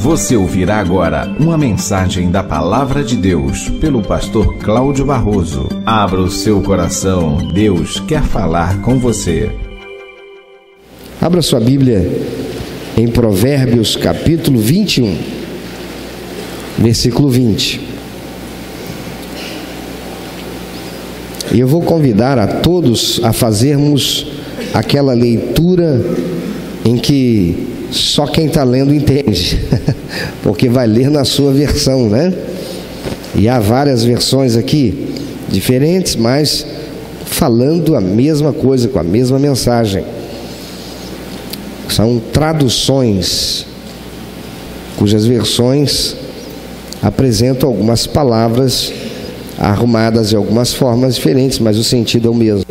Você ouvirá agora uma mensagem da Palavra de Deus pelo pastor Cláudio Barroso. Abra o seu coração, Deus quer falar com você. Abra sua Bíblia em Provérbios capítulo 21, versículo 20. E eu vou convidar a todos a fazermos aquela leitura em que só quem está lendo entende, porque vai ler na sua versão, né? E há várias versões aqui, diferentes, mas falando a mesma coisa, com a mesma mensagem. São traduções, cujas versões apresentam algumas palavras arrumadas de algumas formas diferentes, mas o sentido é o mesmo.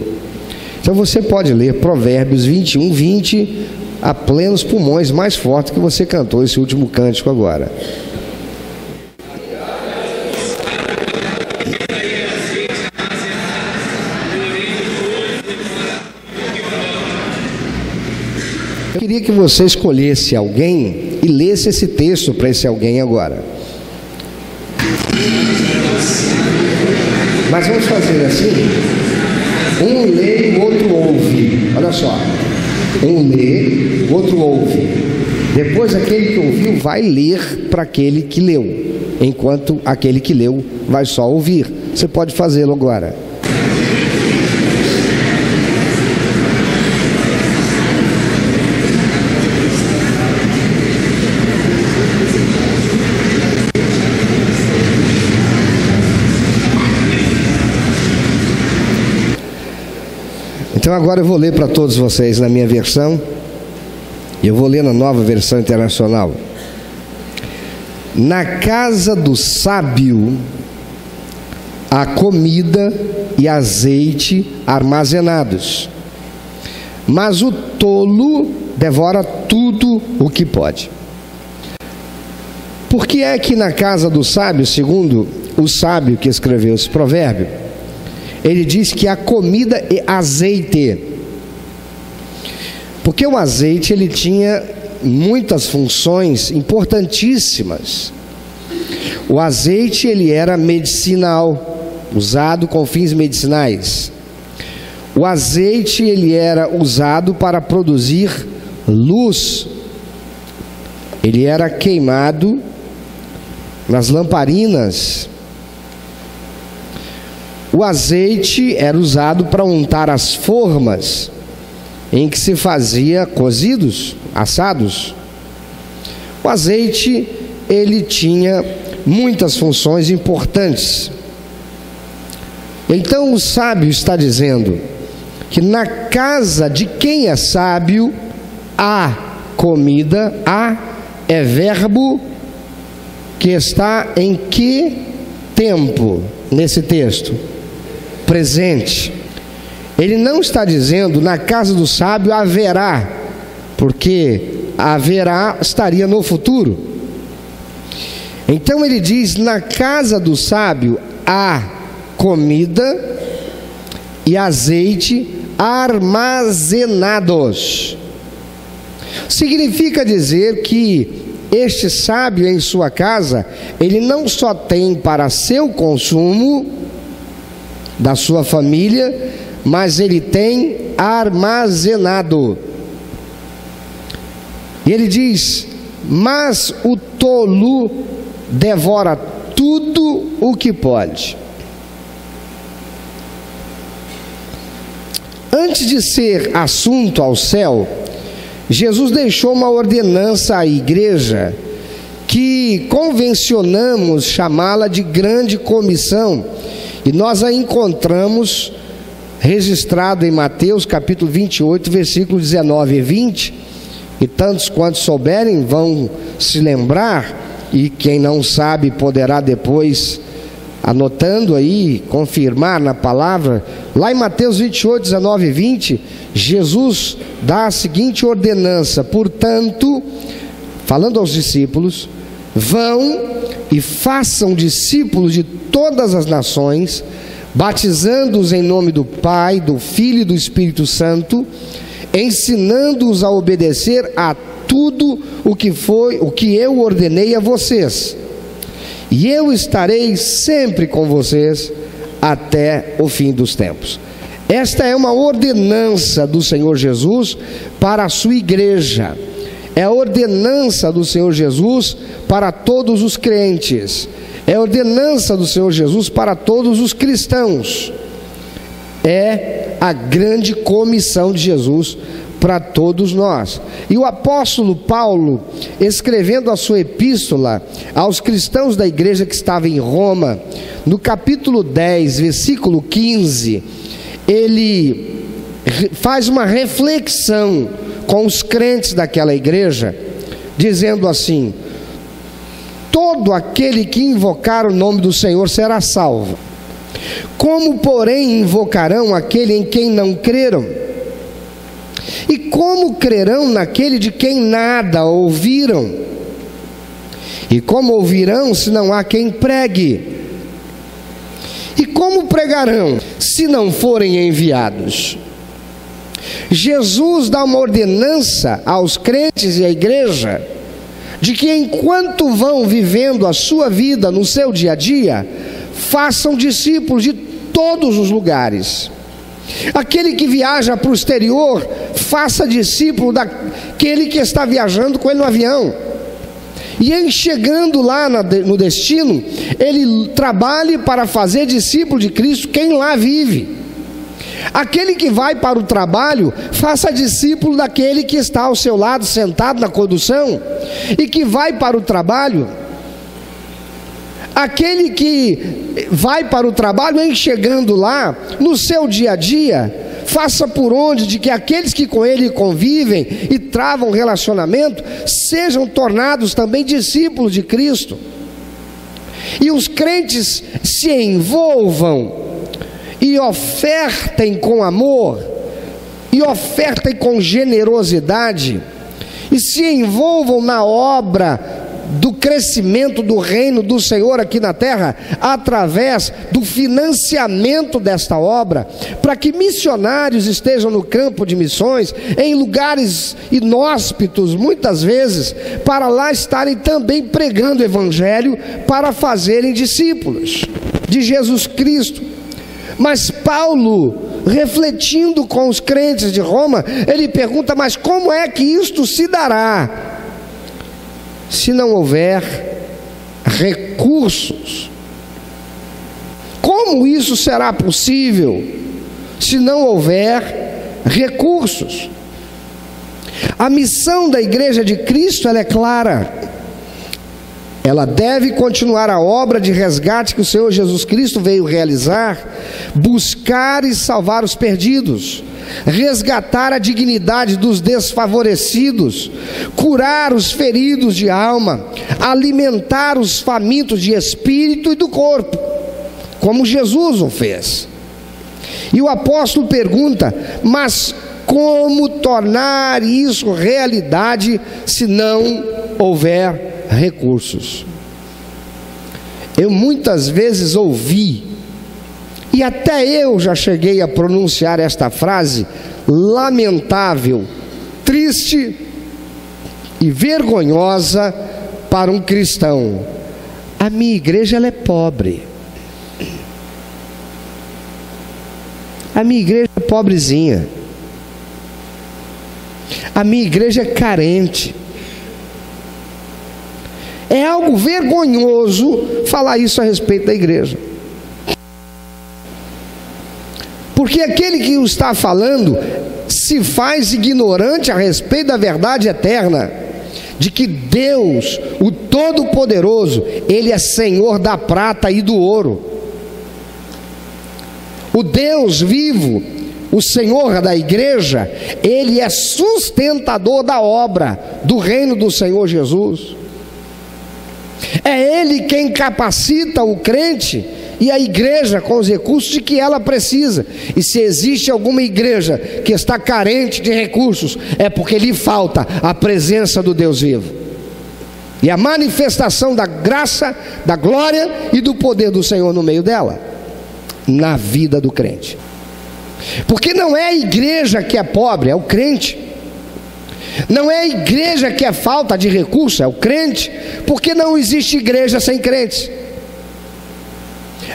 Então você pode ler Provérbios 21, 20 a plenos pulmões, mais forte que você cantou esse último cântico agora. Eu queria que você escolhesse alguém e lesse esse texto para esse alguém agora. Mas vamos fazer assim: um lê e o outro ouve. Olha só, um lê, o outro ouve. Depois aquele que ouviu vai ler para aquele que leu, enquanto aquele que leu vai só ouvir. Você pode fazê-lo agora. Então agora eu vou ler para todos vocês na minha versão. Eu vou ler na Nova Versão Internacional. Na casa do sábio há comida e azeite armazenados, mas o tolo devora tudo o que pode. Por que é que na casa do sábio, segundo o sábio que escreveu esse provérbio, ele diz que há comida e azeite? Porque o azeite ele tinha muitas funções importantíssimas. O azeite ele era medicinal, usado com fins medicinais. O azeite ele era usado para produzir luz. Ele era queimado nas lamparinas. O azeite era usado para untar as formas em que se fazia cozidos, assados. O azeite, ele tinha muitas funções importantes. Então o sábio está dizendo que na casa de quem é sábio há comida. Há é verbo que está em que tempo nesse texto? Presente. Ele não está dizendo na casa do sábio haverá, porque haverá estaria no futuro. Então ele diz: na casa do sábio há comida e azeite armazenados. Significa dizer que este sábio em sua casa, ele não só tem para seu consumo da sua família, mas ele tem armazenado. E ele diz: mas o tolo devora tudo o que pode. Antes de ser assunto ao céu, Jesus deixou uma ordenança à igreja que convencionamos chamá-la de grande comissão, e nós a encontramos registrado em Mateus capítulo 28, versículos 19 e 20, e tantos quantos souberem vão se lembrar, e quem não sabe poderá depois, anotando aí, confirmar na palavra. Lá em Mateus 28, 19 e 20, Jesus dá a seguinte ordenança: portanto, falando aos discípulos, vão e façam discípulos de todas as nações, batizando-os em nome do Pai, do Filho e do Espírito Santo, ensinando-os a obedecer a tudo o que eu ordenei a vocês, e eu estarei sempre com vocês até o fim dos tempos. Esta é uma ordenança do Senhor Jesus para a sua igreja. É a ordenança do Senhor Jesus para todos os crentes. É a ordenança do Senhor Jesus para todos os cristãos. É a grande comissão de Jesus para todos nós. E o apóstolo Paulo, escrevendo a sua epístola aos cristãos da igreja que estava em Roma, no capítulo 10, versículo 15, ele faz uma reflexão com os crentes daquela igreja, dizendo assim: todo aquele que invocar o nome do Senhor será salvo. Como, porém, invocarão aquele em quem não creram? E como crerão naquele de quem nada ouviram? E como ouvirão se não há quem pregue? E como pregarão se não forem enviados? Jesus dá uma ordenança aos crentes e à igreja de que enquanto vão vivendo a sua vida no seu dia a dia, façam discípulos de todos os lugares. Aquele que viaja para o exterior, faça discípulo daquele que está viajando com ele no avião. E em chegando lá no destino, ele trabalhe para fazer discípulo de Cristo quem lá vive. Aquele que vai para o trabalho, faça discípulo daquele que está ao seu lado, sentado na condução, e que vai para o trabalho. Aquele que vai para o trabalho, em chegando lá, no seu dia a dia, faça por onde de que aqueles que com ele convivem e travam relacionamento, sejam tornados também discípulos de Cristo. E os crentes se envolvam e ofertem com amor, e ofertem com generosidade, e se envolvam na obra do crescimento do reino do Senhor aqui na terra, através do financiamento desta obra, para que missionários estejam no campo de missões, em lugares inóspitos, muitas vezes, para lá estarem também pregando o evangelho, para fazerem discípulos de Jesus Cristo. Mas Paulo, refletindo com os crentes de Roma, ele pergunta: mas como é que isto se dará se não houver recursos? Como isso será possível se não houver recursos? A missão da igreja de Cristo, ela é clara. Ela deve continuar a obra de resgate que o Senhor Jesus Cristo veio realizar, buscar e salvar os perdidos, resgatar a dignidade dos desfavorecidos, curar os feridos de alma, alimentar os famintos de espírito e do corpo, como Jesus o fez. E o apóstolo pergunta: mas como tornar isso realidade se não houver recursos? Eu muitas vezes ouvi, e até eu já cheguei a pronunciar esta frase lamentável, triste e vergonhosa para um cristão: a minha igreja ela é pobre, a minha igreja é pobrezinha, a minha igreja é carente. É algo vergonhoso falar isso a respeito da igreja, porque aquele que o está falando se faz ignorante a respeito da verdade eterna, de que Deus, o Todo-Poderoso, Ele é Senhor da prata e do ouro. O Deus vivo, o Senhor da igreja, Ele é sustentador da obra do reino do Senhor Jesus. É Ele quem capacita o crente e a igreja com os recursos de que ela precisa. E se existe alguma igreja que está carente de recursos, é porque lhe falta a presença do Deus vivo e a manifestação da graça, da glória e do poder do Senhor no meio dela, na vida do crente. Porque não é a igreja que é pobre, é o crente. Não é a igreja que é falta de recurso, é o crente, porque não existe igreja sem crentes.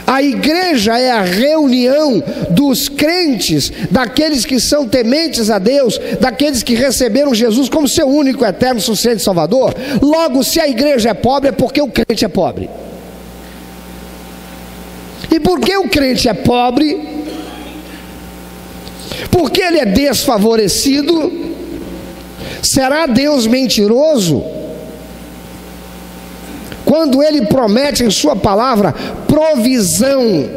A igreja é a reunião dos crentes, daqueles que são tementes a Deus, daqueles que receberam Jesus como seu único, eterno, suficiente Salvador. Logo, se a igreja é pobre, é porque o crente é pobre. E por que o crente é pobre? Porque ele é desfavorecido. Será Deus mentiroso quando Ele promete em sua palavra provisão?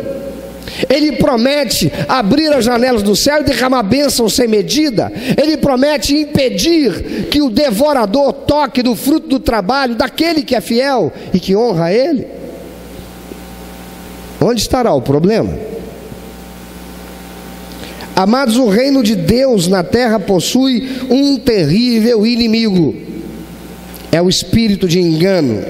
Ele promete abrir as janelas do céu e derramar bênção sem medida. Ele promete impedir que o devorador toque do fruto do trabalho daquele que é fiel e que honra a Ele. Onde estará o problema? Amados, o reino de Deus na terra possui um terrível inimigo. É o espírito de engano.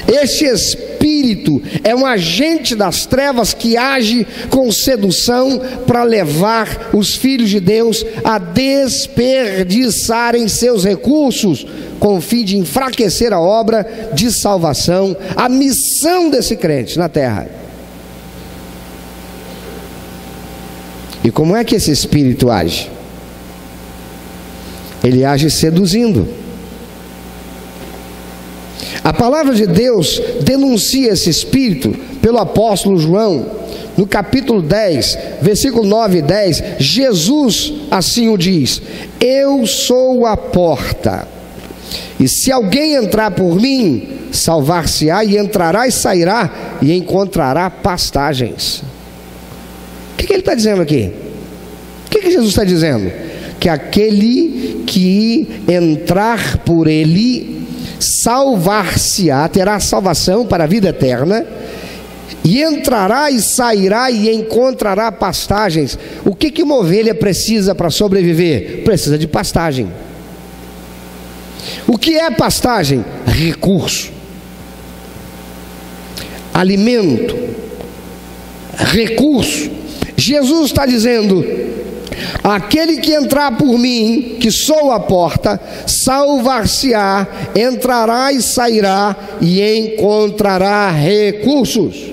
Este espírito é um agente das trevas que age com sedução para levar os filhos de Deus a desperdiçarem seus recursos, com o fim de enfraquecer a obra de salvação, a missão desse crente na terra. E como é que esse espírito age? Ele age seduzindo. A palavra de Deus denuncia esse espírito pelo apóstolo João, no capítulo 10, versículo 9 e 10, Jesus assim o diz: eu sou a porta, e se alguém entrar por mim, salvar-se-á, e entrará e sairá, e encontrará pastagens. O que ele está dizendo aqui? O que Jesus está dizendo? Que aquele que entrar por ele, salvar-se-á, terá salvação para a vida eterna, e entrará e sairá e encontrará pastagens. O que uma ovelha precisa para sobreviver? Precisa de pastagem. O que é pastagem? Recurso, alimento, recurso. Jesus está dizendo: aquele que entrar por mim, que sou a porta, salvar-se-á, entrará e sairá e encontrará recursos.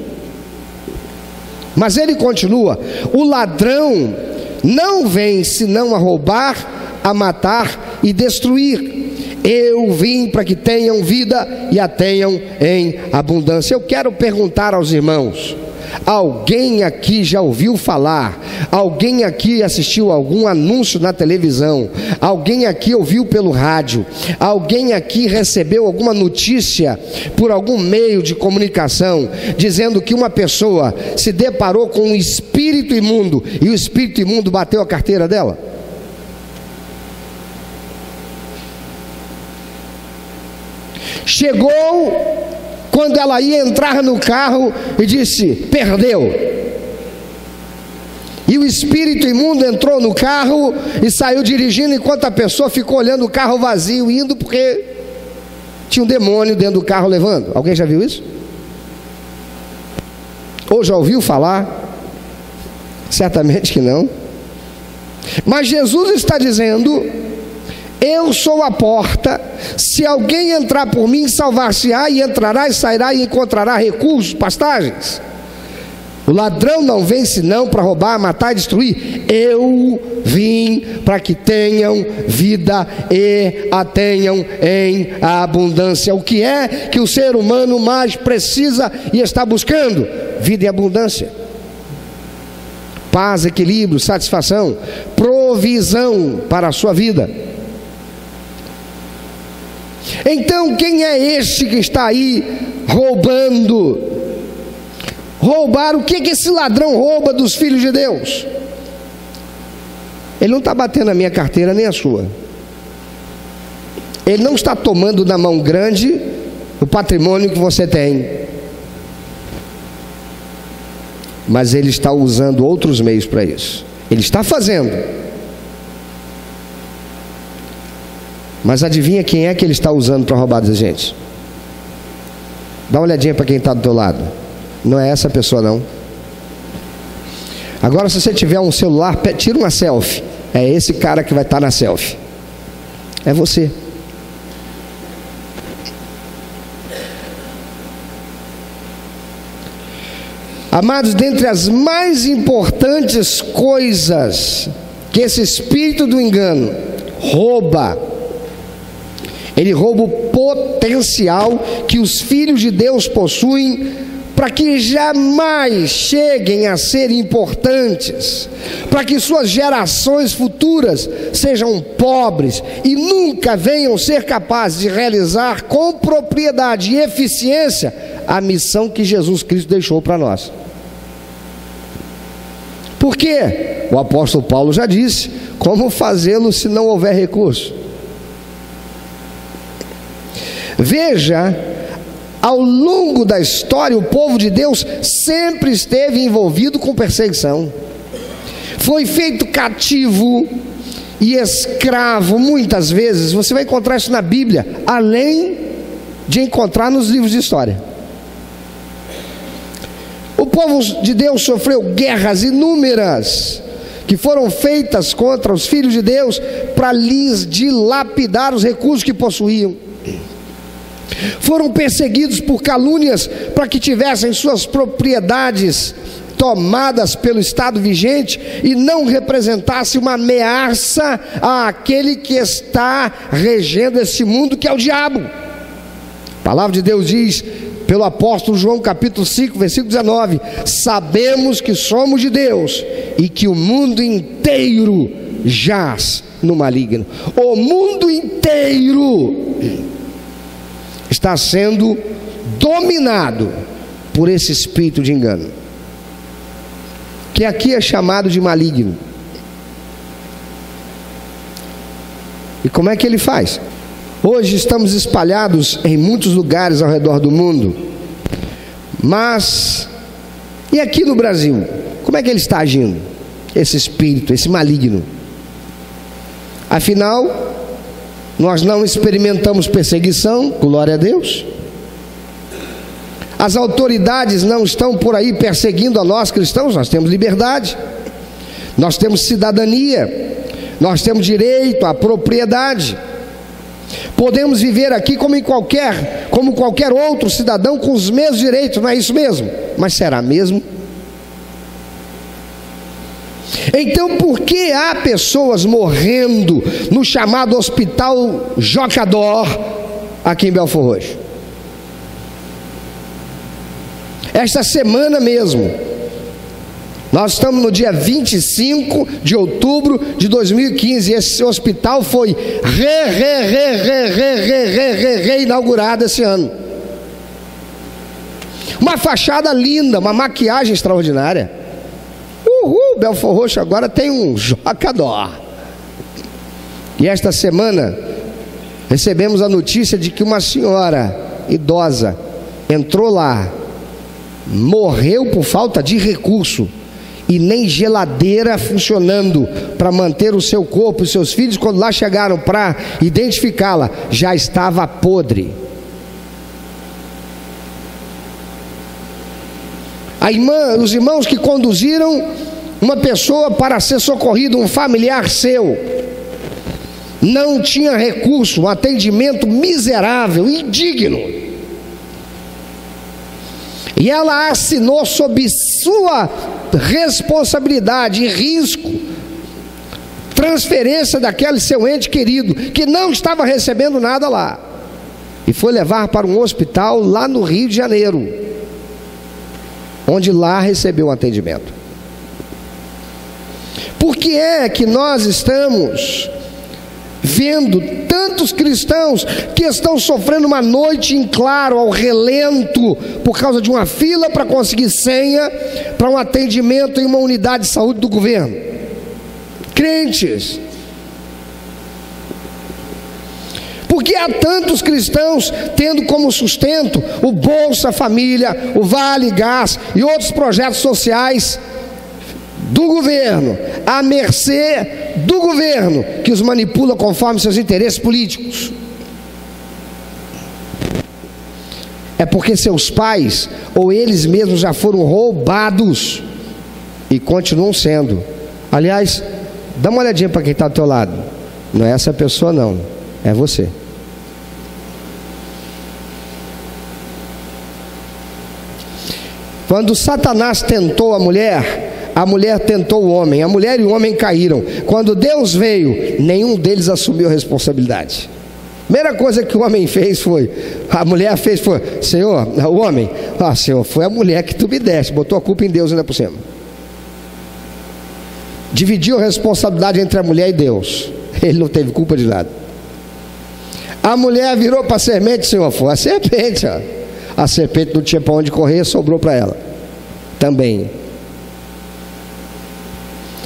Mas ele continua: o ladrão não vem senão a roubar, a matar e destruir. Eu vim para que tenham vida e a tenham em abundância. Eu quero perguntar aos irmãos: alguém aqui já ouviu falar? Alguém aqui assistiu algum anúncio na televisão? Alguém aqui ouviu pelo rádio? Alguém aqui recebeu alguma notícia por algum meio de comunicação dizendo que uma pessoa se deparou com um espírito imundo e o espírito imundo bateu a carteira dela? Chegou quando ela ia entrar no carro e disse: perdeu. E o espírito imundo entrou no carro e saiu dirigindo, enquanto a pessoa ficou olhando o carro vazio, indo porque tinha um demônio dentro do carro levando. Alguém já viu isso? Ou já ouviu falar? Certamente que não. Mas Jesus está dizendo: eu sou a porta, se alguém entrar por mim, salvar-se-á, e entrará e sairá e encontrará recursos, pastagens. O ladrão não vem senão para roubar, matar e destruir. Eu vim para que tenham vida e a tenham em abundância. O que é que o ser humano mais precisa e está buscando? Vida e abundância. Paz, equilíbrio, satisfação, provisão para a sua vida. Então, quem é este que está aí roubando? Roubar, o que esse ladrão rouba dos filhos de Deus? Ele não está batendo a minha carteira nem a sua. Ele não está tomando na mão grande o patrimônio que você tem. Mas ele está usando outros meios para isso. Ele está fazendo. Mas adivinha quem é que ele está usando para roubar da gente? Dá uma olhadinha para quem está do teu lado. Não é essa pessoa não. Agora, se você tiver um celular, tira uma selfie. É esse cara que vai estar na selfie. É você. Amados, dentre as mais importantes coisas que esse espírito do engano rouba, ele rouba o potencial que os filhos de Deus possuem para que jamais cheguem a ser importantes, para que suas gerações futuras sejam pobres e nunca venham ser capazes de realizar com propriedade e eficiência a missão que Jesus Cristo deixou para nós. Por quê? O apóstolo Paulo já disse: como fazê-lo se não houver recurso? Veja, ao longo da história, o povo de Deus sempre esteve envolvido com perseguição. Foi feito cativo e escravo muitas vezes. Você vai encontrar isso na Bíblia, além de encontrar nos livros de história. O povo de Deus sofreu guerras inúmeras que foram feitas contra os filhos de Deus para lhes dilapidar os recursos que possuíam. Foram perseguidos por calúnias para que tivessem suas propriedades tomadas pelo Estado vigente e não representasse uma ameaça àquele que está regendo esse mundo, que é o diabo. A palavra de Deus diz, pelo apóstolo João capítulo 5, versículo 19: sabemos que somos de Deus e que o mundo inteiro jaz no maligno. O mundo inteiro está sendo dominado por esse espírito de engano, que aqui é chamado de maligno. E como é que ele faz? Hoje estamos espalhados em muitos lugares ao redor do mundo, mas e aqui no Brasil? Como é que ele está agindo? Esse espírito, esse maligno. Afinal, nós não experimentamos perseguição, glória a Deus. As autoridades não estão por aí perseguindo a nós cristãos. Nós temos liberdade, nós temos cidadania, nós temos direito à propriedade. Podemos viver aqui como qualquer outro cidadão, com os mesmos direitos, não é isso mesmo? Mas será mesmo? Então, por que há pessoas morrendo no chamado Hospital Jocador aqui em Belfor Roxo? Esta semana mesmo, nós estamos no dia 25 de outubro de 2015, e esse hospital foi reinaugurado esse ano. Uma fachada linda, uma maquiagem extraordinária. Belfor Roxo agora tem um Jocador. E esta semana recebemos a notícia de que uma senhora idosa entrou lá, morreu por falta de recurso, e nem geladeira funcionando para manter o seu corpo. Os seus filhos, quando lá chegaram para identificá-la, já estava podre. Os irmãos que conduziram uma pessoa para ser socorrido, um familiar seu, não tinha recurso, um atendimento miserável, indigno, e ela assinou sob sua responsabilidade e risco transferência daquele seu ente querido, que não estava recebendo nada lá, e foi levar para um hospital lá no Rio de Janeiro, onde lá recebeu um atendimento. Por que é que nós estamos vendo tantos cristãos que estão sofrendo uma noite em claro, ao relento, por causa de uma fila para conseguir senha para um atendimento em uma unidade de saúde do governo? Crentes. Por que há tantos cristãos tendo como sustento o Bolsa Família, o Vale Gás e outros projetos sociais do governo, à mercê do governo, que os manipula conforme seus interesses políticos? É porque seus pais ou eles mesmos já foram roubados e continuam sendo. Aliás, dá uma olhadinha para quem está ao teu lado. Não é essa pessoa não, é você. Quando Satanás tentou a mulher tentou o homem, a mulher e o homem caíram. Quando Deus veio, nenhum deles assumiu a responsabilidade. Primeira coisa que o homem fez foi, a mulher fez foi, Senhor, o homem, Senhor, foi a mulher que tu me deste, botou a culpa em Deus ainda por cima. Dividiu a responsabilidade entre a mulher e Deus. Ele não teve culpa de nada. A mulher virou para a serpente, Senhor, foi a serpente, a serpente não tinha para onde correr, sobrou para ela também.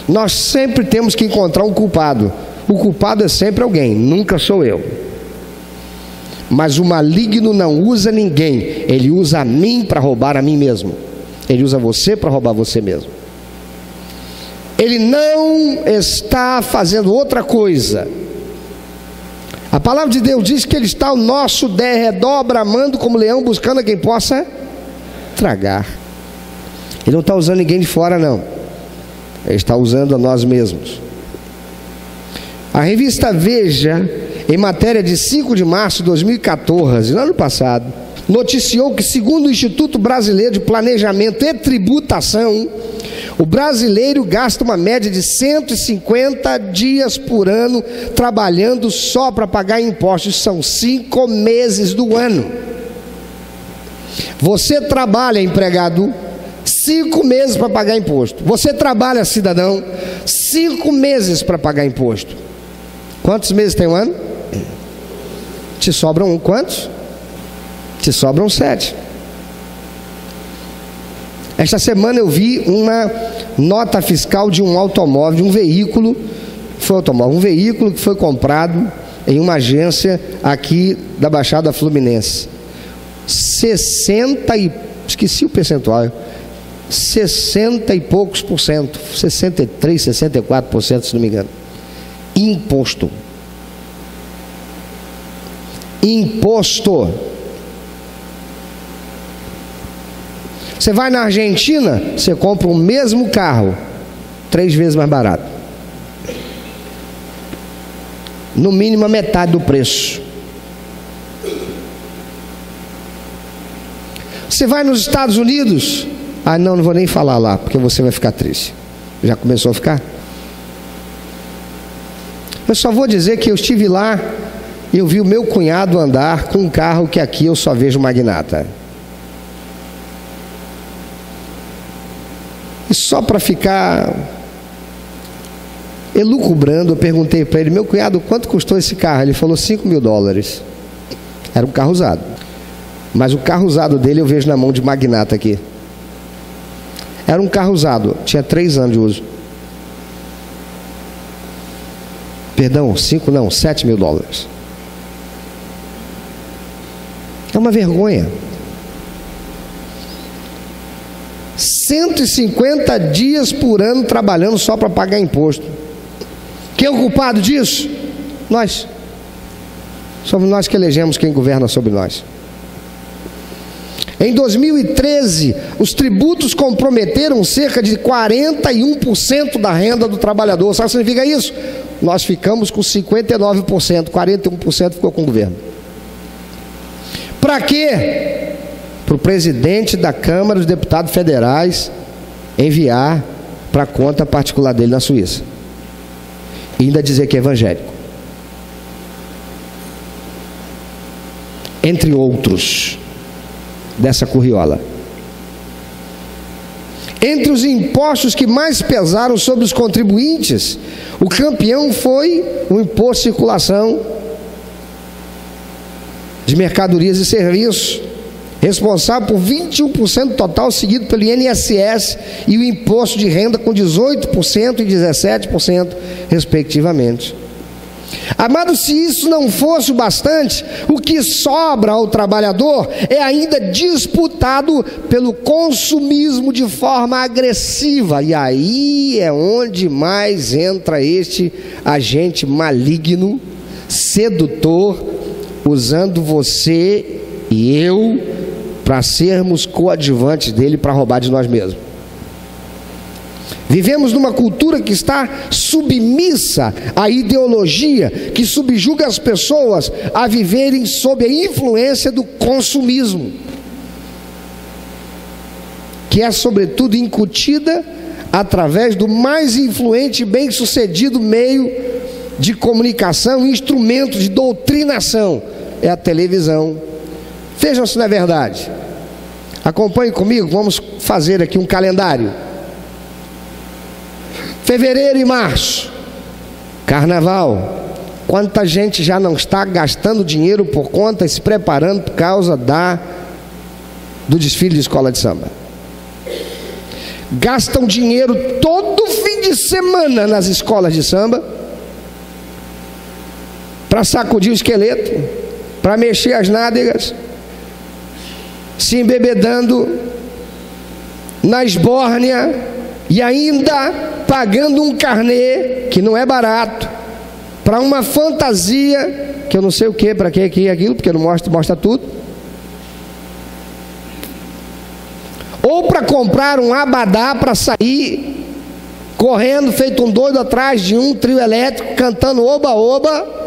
Nós sempre temos que encontrar um culpado. O culpado é sempre alguém, nunca sou eu. Mas o maligno não usa ninguém, ele usa a mim para roubar a mim mesmo. Ele usa você para roubar você mesmo. Ele não está fazendo outra coisa. A palavra de Deus diz que ele está ao nosso derredor, bramando como leão, buscando a quem possa tragar. Ele não está usando ninguém de fora, não. Ele está usando a nós mesmos. A revista Veja, em matéria de 5 de março de 2014, no ano passado, noticiou que, segundo o Instituto Brasileiro de Planejamento e Tributação, o brasileiro gasta uma média de 150 dias por ano trabalhando só para pagar impostos. São 5 meses do ano. Você trabalha, empregado, 5 meses para pagar imposto. Você trabalha, cidadão, 5 meses para pagar imposto. Quantos meses tem um ano? Te sobram quantos? Te sobram 7. Esta semana eu vi uma nota fiscal de um automóvel, de um veículo, um veículo que foi comprado em uma agência aqui da Baixada Fluminense. esqueci o percentual, 60 e poucos por cento, 63, 64%, se não me engano. Imposto. Você vai na Argentina, você compra o mesmo carro 3 vezes mais barato, no mínimo a metade do preço. Você vai nos Estados Unidos, não vou nem falar lá, porque você vai ficar triste. Já começou a ficar? Eu só vou dizer que eu estive lá e eu vi o meu cunhado andar com um carro que aqui eu só vejo magnata. E só para ficar elucubrando, eu perguntei para ele: meu cunhado, quanto custou esse carro? Ele falou $5.000. Era um carro usado. Mas o carro usado dele eu vejo na mão de magnata aqui. Era um carro usado, tinha 3 anos de uso. Perdão, 5 não, $7.000. É uma vergonha. 150 dias por ano trabalhando só para pagar imposto. Quem é o culpado disso? Nós. Somos nós que elegemos quem governa sobre nós. Em 2013, os tributos comprometeram cerca de 41% da renda do trabalhador. Sabe o que significa isso? Nós ficamos com 59%, 41% ficou com o governo. Para quê? Para o presidente da Câmara dos Deputados Federais enviar para a conta particular dele na Suíça. E ainda dizer que é evangélico. Entre outros dessa curriola. Entre os impostos que mais pesaram sobre os contribuintes, o campeão foi o imposto de circulação de mercadorias e serviços, responsável por 21% total, seguido pelo INSS e o imposto de renda com 18% e 17%, respectivamente. Amado, se isso não fosse o bastante, o que sobra ao trabalhador é ainda disputado pelo consumismo de forma agressiva, e aí é onde mais entra este agente maligno, sedutor, usando você e eu para sermos coadjuvantes dele, para roubar de nós mesmos. Vivemos numa cultura que está submissa à ideologia, que subjuga as pessoas a viverem sob a influência do consumismo, que é sobretudo incutida através do mais influente e bem-sucedido meio de comunicação, instrumento de doutrinação, é a televisão. Vejam se não é verdade. Acompanhe comigo, vamos fazer aqui um calendário. Fevereiro e março, carnaval. Quanta gente já não está gastando dinheiro por conta e se preparando por causa do desfile de escola de samba. Gastam dinheiro todo fim de semana nas escolas de samba, para sacudir o esqueleto, para mexer as nádegas, se embebedando na esbórnia e ainda pagando um carnê que não é barato para uma fantasia que eu não sei o que, para que aquilo, porque não mostra tudo, ou para comprar um abadá para sair correndo feito um doido atrás de um trio elétrico cantando oba-oba.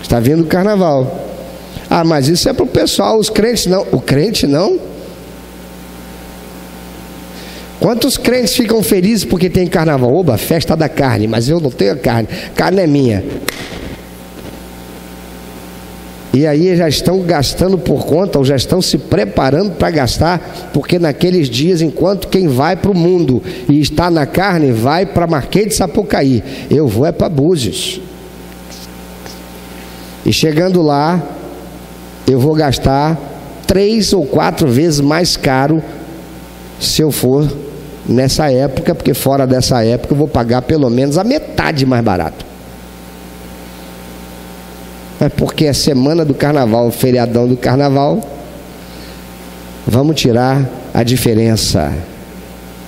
Está vindo o carnaval. Ah, mas isso é para o pessoal, os crentes não. O crente não? Quantos crentes ficam felizes porque tem carnaval? Oba, festa da carne, mas eu não tenho carne, carne é minha. E aí já estão gastando por conta, ou já estão se preparando para gastar, porque naqueles dias, enquanto quem vai para o mundo e está na carne, vai para Marquês de Sapucaí, eu vou é para Búzios. E chegando lá, eu vou gastar 3 ou 4 vezes mais caro se eu for nessa época, porque fora dessa época eu vou pagar pelo menos a metade mais barato. É porque é semana do carnaval, feriadão do carnaval, vamos tirar a diferença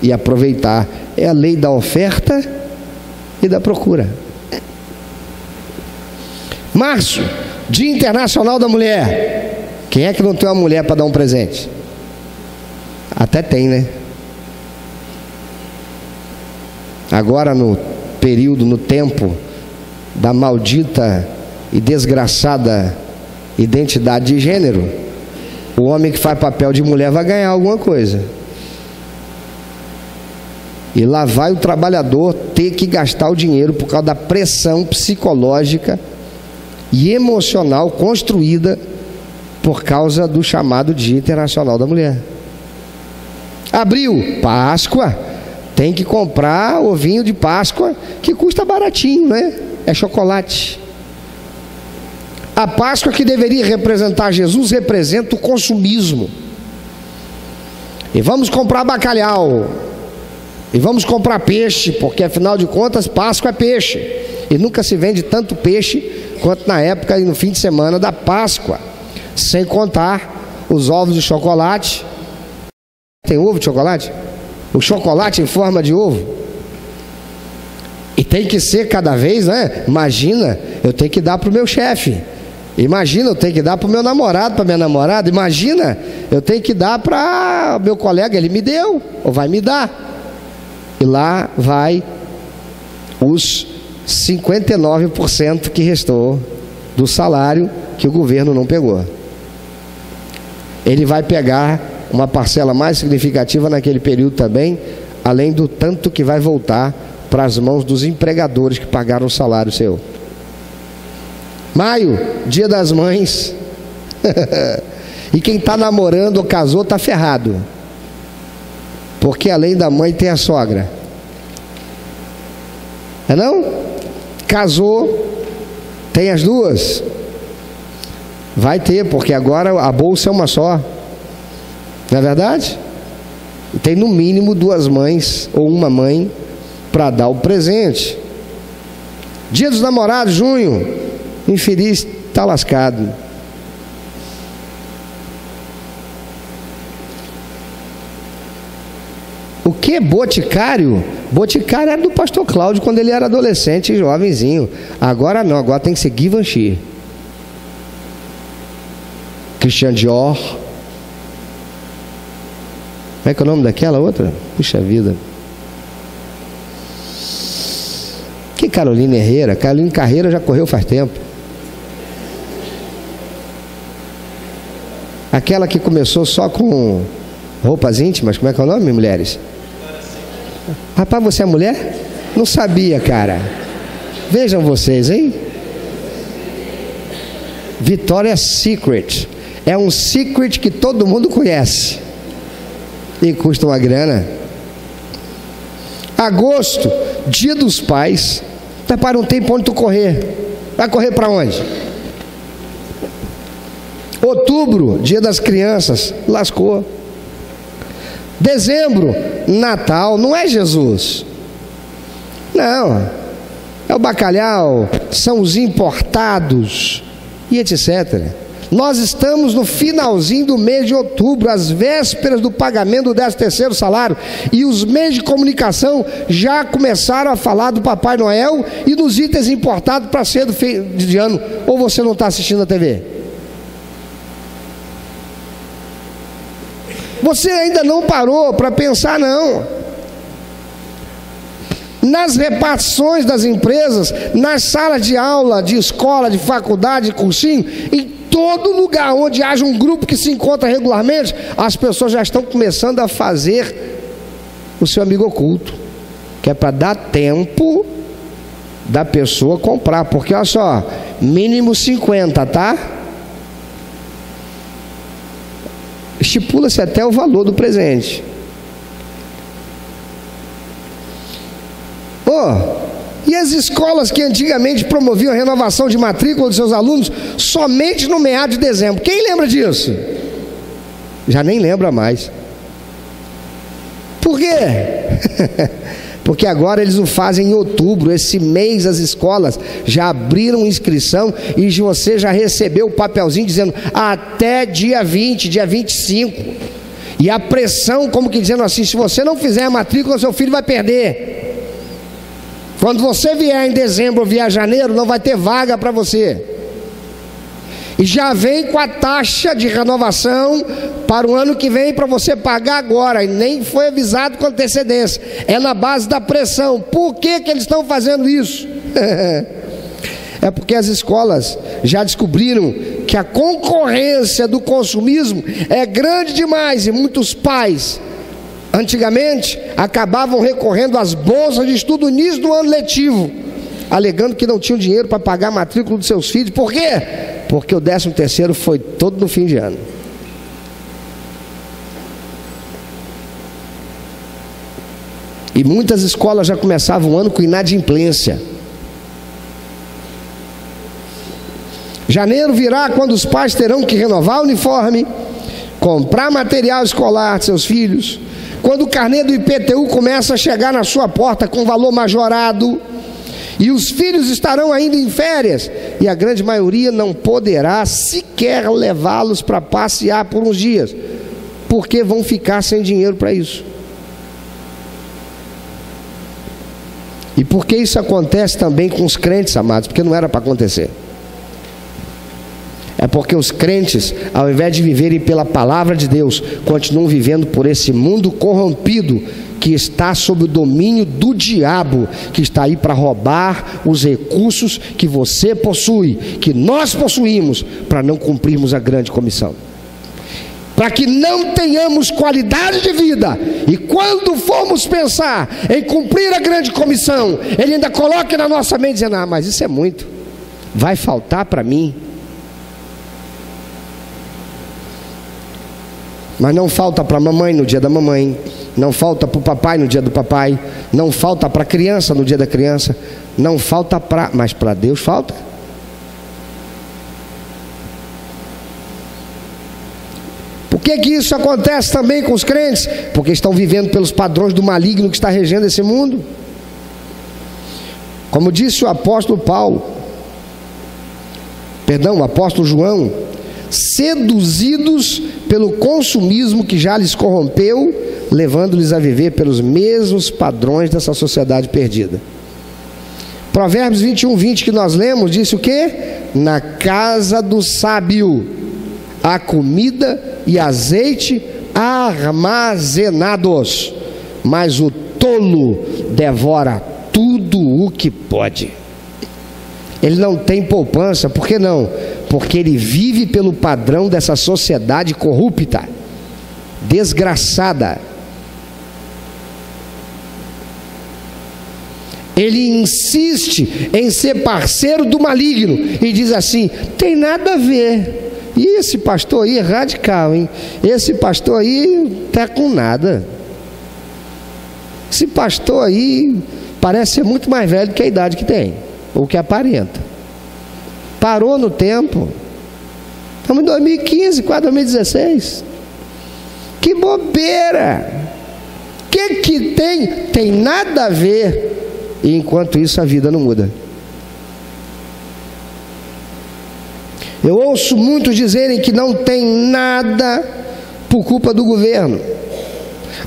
e aproveitar. É a lei da oferta e da procura. Março, Dia Internacional da Mulher. Quem é que não tem uma mulher para dar um presente? Até tem, né? Agora no período, no tempo da maldita e desgraçada identidade de gênero, o homem que faz papel de mulher vai ganhar alguma coisa. E lá vai o trabalhador ter que gastar o dinheiro por causa da pressão psicológica e emocional construída por causa do chamado Dia Internacional da Mulher. Abril, Páscoa, tem que comprar ovinho de Páscoa, que custa baratinho, né? É chocolate. A Páscoa, que deveria representar Jesus, representa o consumismo. E vamos comprar bacalhau, e vamos comprar peixe, porque afinal de contas Páscoa é peixe, e nunca se vende tanto peixe quanto na época e no fim de semana da Páscoa. Sem contar os ovos de chocolate. Tem ovo de chocolate? O chocolate em forma de ovo. E tem que ser cada vez, né? Imagina, eu tenho que dar para o meu chefe. Imagina, eu tenho que dar para o meu namorado, para minha namorada. Imagina, eu tenho que dar para o meu colega, ele me deu, ou vai me dar. E lá vai os 59% que restou do salário que o governo não pegou. Ele vai pegar uma parcela mais significativa naquele período também, além do tanto que vai voltar para as mãos dos empregadores que pagaram o salário seu. Maio, Dia das Mães. E quem está namorando ou casou está ferrado, porque além da mãe tem a sogra. É não? Casou, tem as duas. Vai ter, porque agora a bolsa é uma só. Não é verdade? Tem no mínimo 2 mães ou uma mãe para dar o presente. Dia dos Namorados, junho. Infeliz, está lascado. O que? Boticário? Boticário era do pastor Cláudio quando ele era adolescente e jovenzinho. Agora não, agora tem que ser Givenchy, Christian Dior, Como é que é o nome daquela outra? Puxa vida. Que Carolina Herrera? Carolina Carreira já correu faz tempo. Aquela que começou só com roupas íntimas, como é que é o nome, mulheres? Rapaz, você é mulher? Não sabia, cara. Vejam vocês, hein? Victoria's Secret. É um secret que todo mundo conhece. E custa uma grana. Agosto, Dia dos Pais. Rapaz, não tem pra onde tu correr. Vai correr para onde? Outubro, Dia das Crianças. Lascou. Dezembro, Natal. Não é Jesus. Não. É o bacalhau, são os importados e etc. Nós estamos no finalzinho do mês de outubro, às vésperas do pagamento do 13º salário, e os meios de comunicação já começaram a falar do Papai Noel e dos itens importados para ser do fim de ano. Ou você não está assistindo a TV? Você ainda não parou para pensar, não. Nas repartições das empresas, nas salas de aula, de escola, de faculdade, de cursinho, em todo lugar onde haja um grupo que se encontra regularmente, as pessoas já estão começando a fazer o seu amigo oculto, que é para dar tempo da pessoa comprar, porque olha só, mínimo 50, tá? Estipula-se até o valor do presente. E as escolas que antigamente promoviam a renovação de matrícula dos seus alunos somente no meado de dezembro? Quem lembra disso? Já nem lembra mais. Por quê? Porque agora eles o fazem em outubro. Esse mês as escolas já abriram inscrição e você já recebeu o papelzinho dizendo até dia 20, dia 25. E a pressão, como que dizendo assim, se você não fizer a matrícula, seu filho vai perder. Quando você vier em dezembro ou vier em janeiro, não vai ter vaga para você. E já vem com a taxa de renovação para o ano que vem para você pagar agora. E nem foi avisado com antecedência. É na base da pressão. Por que eles estão fazendo isso? É porque as escolas já descobriram que a concorrência do consumismo é grande demais. E muitos pais antigamente acabavam recorrendo às bolsas de estudo no início do ano letivo, alegando que não tinham dinheiro para pagar a matrícula dos seus filhos. Por quê? Porque o 13º foi todo no fim de ano. E muitas escolas já começavam o ano com inadimplência. Janeiro virá quando os pais terão que renovar o uniforme, comprar material escolar de seus filhos. Quando o carnê do IPTU começa a chegar na sua porta com valor majorado, e os filhos estarão ainda em férias, e a grande maioria não poderá sequer levá-los para passear por uns dias, porque vão ficar sem dinheiro para isso. E por que isso acontece também com os crentes, amados? Porque não era para acontecer. É porque os crentes, ao invés de viverem pela palavra de Deus, continuam vivendo por esse mundo corrompido que está sob o domínio do diabo, que está aí para roubar os recursos que você possui, que nós possuímos, para não cumprirmos a grande comissão, para que não tenhamos qualidade de vida. E quando formos pensar em cumprir a grande comissão, ele ainda coloca na nossa mente dizendo: ah, mas isso é muito, vai faltar para mim. Mas não falta para a mamãe no dia da mamãe, não falta para o papai no dia do papai, não falta para a criança no dia da criança, não falta para... mas para Deus falta. Por que isso acontece também com os crentes? Porque estão vivendo pelos padrões do maligno que está regendo esse mundo. Como disse o apóstolo o apóstolo João, seduzidos pelo consumismo que já lhes corrompeu, levando-lhes a viver pelos mesmos padrões dessa sociedade perdida. Provérbios 21:20 que nós lemos, disse o quê? Na casa do sábio há comida e azeite armazenados, mas o tolo devora tudo o que pode. Ele não tem poupança, por que não? Porque ele vive pelo padrão dessa sociedade corrupta, desgraçada. Ele insiste em ser parceiro do maligno e diz assim: tem nada a ver. E esse pastor aí é radical, hein? Esse pastor aí tá com nada. Esse pastor aí parece ser muito mais velho do que a idade que tem, ou que aparenta. Parou no tempo. Estamos em 2015, quase 2016. Que bobeira! Que tem? Tem nada a ver. E enquanto isso a vida não muda. Eu ouço muitos dizerem que não tem nada por culpa do governo,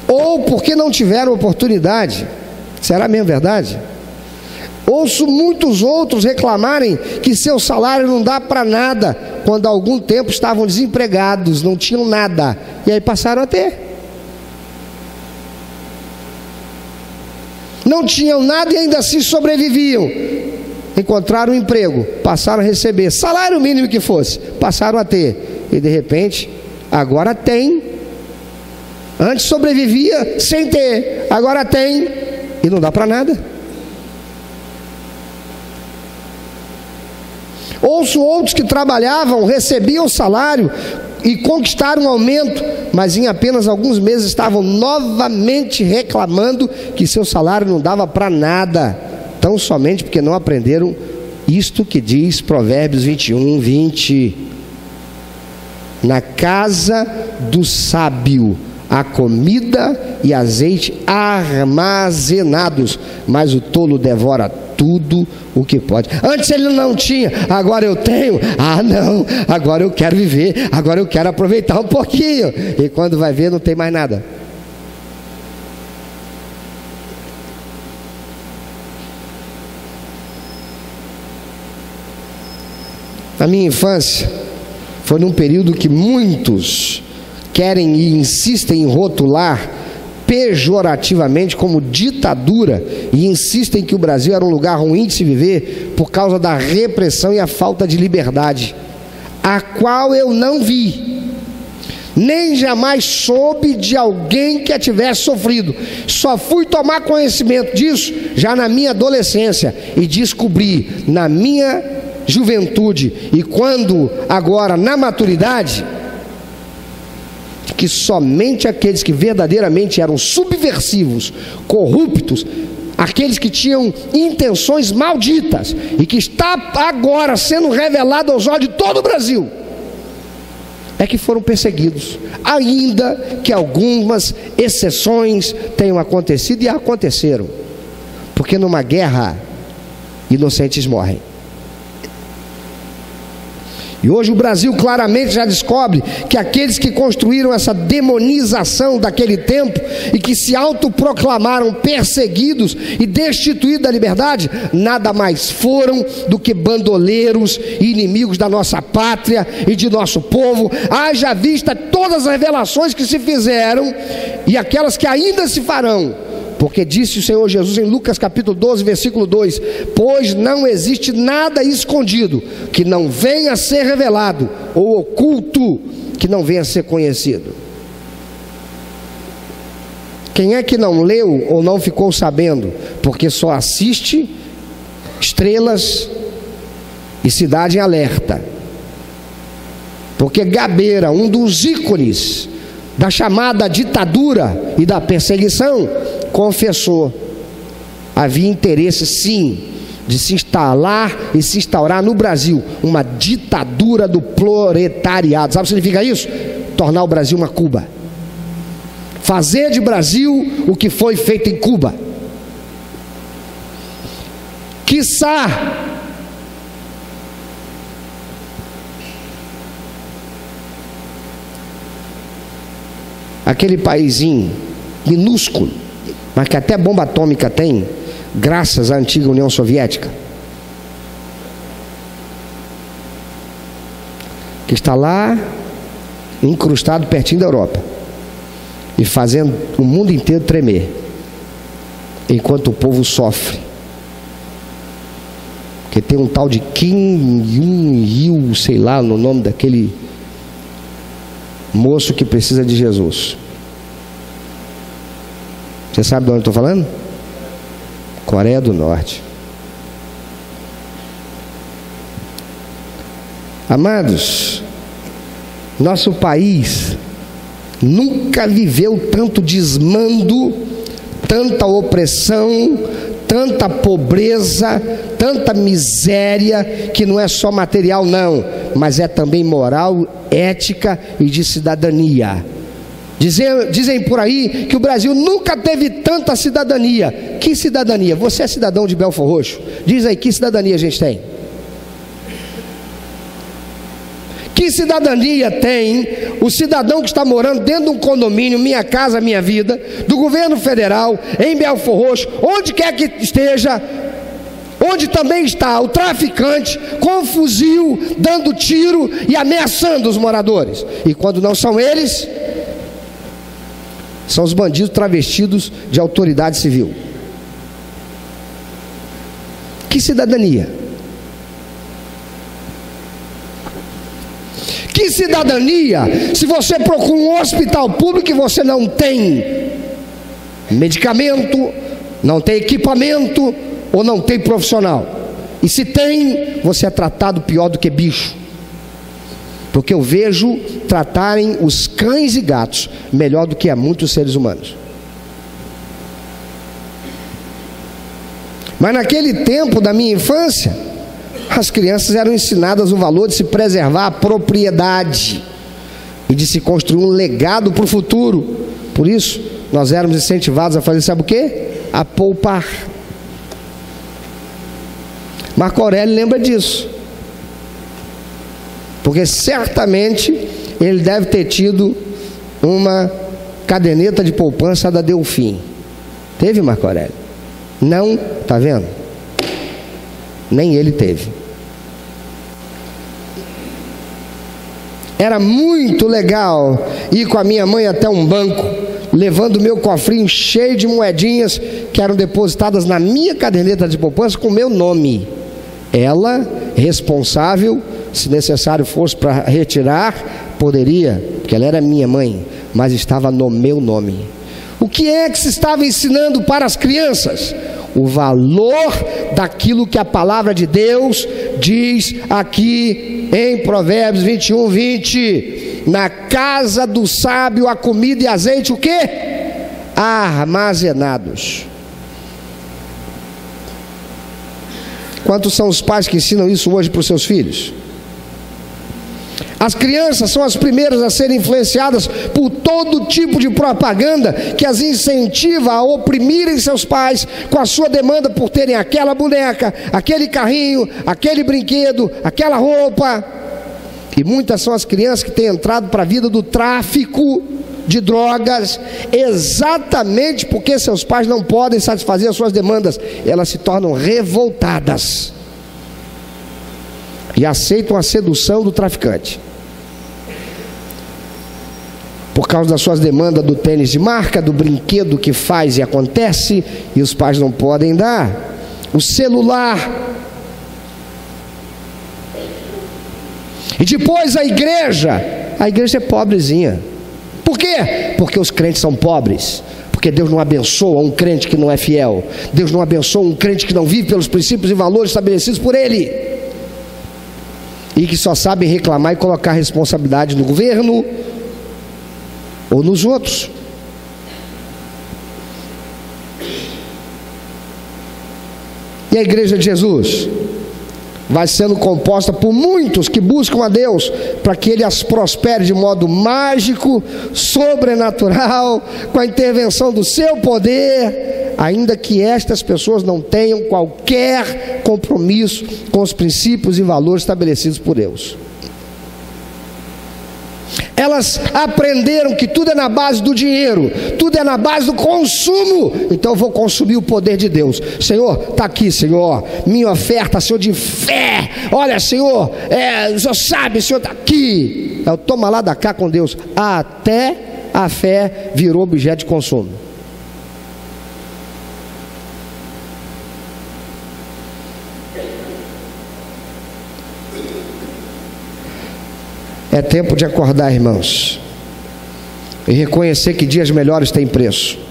ou porque não tiveram oportunidade. Será mesmo verdade? Ouço muitos outros reclamarem que seu salário não dá para nada, quando há algum tempo estavam desempregados, não tinham nada, e aí passaram a ter. Não tinham nada e ainda assim sobreviviam. Encontraram um emprego, passaram a receber salário mínimo que fosse, passaram a ter, e de repente agora tem. Antes sobrevivia sem ter, agora tem e não dá para nada. Ouço outros que trabalhavam, recebiam salário e conquistaram um aumento, mas em apenas alguns meses estavam novamente reclamando que seu salário não dava para nada, tão somente porque não aprenderam isto que diz Provérbios 21, 20: na casa do sábio há comida e azeite armazenados, mas o tolo devora tudo o que pode. Antes ele não tinha, agora eu tenho. Ah não, agora eu quero viver, agora eu quero aproveitar um pouquinho, e quando vai ver não tem mais nada. Na minha infância foi num período que muitos querem e insistem em rotular pejorativamente como ditadura, e insistem que o Brasil era um lugar ruim de se viver por causa da repressão e a falta de liberdade, a qual eu não vi, nem jamais soube de alguém que a tivesse sofrido. Só fui tomar conhecimento disso já na minha adolescência e descobri na minha juventude, e quando agora na maturidade, que somente aqueles que verdadeiramente eram subversivos, corruptos, aqueles que tinham intenções malditas e que está agora sendo revelado aos olhos de todo o Brasil, é que foram perseguidos, ainda que algumas exceções tenham acontecido e aconteceram, porque numa guerra inocentes morrem. E hoje o Brasil claramente já descobre que aqueles que construíram essa demonização daquele tempo e que se autoproclamaram perseguidos e destituídos da liberdade, nada mais foram do que bandoleiros e inimigos da nossa pátria e de nosso povo, haja vista todas as revelações que se fizeram e aquelas que ainda se farão. Porque disse o Senhor Jesus em Lucas capítulo 12, versículo 2: pois não existe nada escondido que não venha a ser revelado, ou oculto que não venha a ser conhecido. Quem é que não leu ou não ficou sabendo? Porque só assiste Estrelas e Cidade em Alerta. Porque Gabeira, um dos ícones da chamada ditadura e da perseguição, confessou: havia interesse sim de se instalar e se instaurar no Brasil uma ditadura do proletariado. Sabe o que significa isso? Tornar o Brasil uma Cuba, fazer de Brasil o que foi feito em Cuba, quiçá aquele paizinho minúsculo, mas que até bomba atômica tem, graças à antiga União Soviética, que está lá incrustado pertinho da Europa. e fazendo o mundo inteiro tremer, enquanto o povo sofre. Porque tem um tal de Kim Jong-il, sei lá no nome daquele moço que precisa de Jesus. Você sabe de onde eu estou falando? Coreia do Norte. Amados, nosso país nunca viveu tanto desmando, tanta opressão, tanta pobreza, tanta miséria, que não é só material não, mas é também moral, ética e de cidadania. Dizem por aí que o Brasil nunca teve tanta cidadania. Que cidadania? Você é cidadão de Belford Roxo? Diz aí, que cidadania a gente tem? Que cidadania tem o cidadão que está morando dentro de um condomínio, Minha Casa Minha Vida, do governo federal, em Belford Roxo, onde quer que esteja, onde também está o traficante com fuzil, dando tiro e ameaçando os moradores? E quando não são eles, são os bandidos travestidos de autoridade civil. Que cidadania? Que cidadania se você procura um hospital público e você não tem medicamento, não tem equipamento ou não tem profissional? E se tem, você é tratado pior do que bicho. Porque eu vejo tratarem os cães e gatos melhor do que a muitos seres humanos. Mas naquele tempo da minha infância, as crianças eram ensinadas o valor de se preservar a propriedade e de se construir um legado para o futuro. Por isso, nós éramos incentivados a fazer, sabe o quê? A poupar. Marco Aurélio lembra disso, porque certamente ele deve ter tido uma caderneta de poupança da Delfim. Teve, Marco Aurélio? Não, tá vendo? Nem ele teve. Era muito legal ir com a minha mãe até um banco, levando o meu cofrinho cheio de moedinhas que eram depositadas na minha caderneta de poupança com o meu nome. Ela, responsável, se necessário fosse para retirar, poderia, porque ela era minha mãe, mas estava no meu nome. O que é que se estava ensinando para as crianças? O valor daquilo que a palavra de Deus diz aqui em Provérbios 21, 20. Na casa do sábio a comida e azeite, o quê? Armazenados. Quantos são os pais que ensinam isso hoje para os seus filhos? As crianças são as primeiras a serem influenciadas por todo tipo de propaganda que as incentiva a oprimirem seus pais com a sua demanda por terem aquela boneca, aquele carrinho, aquele brinquedo, aquela roupa. E muitas são as crianças que têm entrado para a vida do tráfico de drogas, exatamente porque seus pais não podem satisfazer as suas demandas. Elas se tornam revoltadas e aceitam a sedução do traficante por causa das suas demandas do tênis de marca, do brinquedo que faz e acontece, e os pais não podem dar. O celular. E depois a igreja é pobrezinha. Por quê? Porque os crentes são pobres. Porque Deus não abençoa um crente que não é fiel. Deus não abençoa um crente que não vive pelos princípios e valores estabelecidos por Ele, e que só sabe reclamar e colocar responsabilidade no governo ou nos outros. E a igreja de Jesus vai sendo composta por muitos que buscam a Deus para que Ele as prospere de modo mágico, sobrenatural, com a intervenção do seu poder, ainda que estas pessoas não tenham qualquer compromisso com os princípios e valores estabelecidos por Deus. Elas aprenderam que tudo é na base do dinheiro, tudo é na base do consumo. Então eu vou consumir o poder de Deus. Senhor, está aqui, Senhor, minha oferta, Senhor, de fé. Olha, Senhor, o Senhor sabe, o Senhor está aqui. Eu tomo lá da cá com Deus, até a fé virou objeto de consumo. É tempo de acordar, irmãos, e reconhecer que dias melhores têm preço.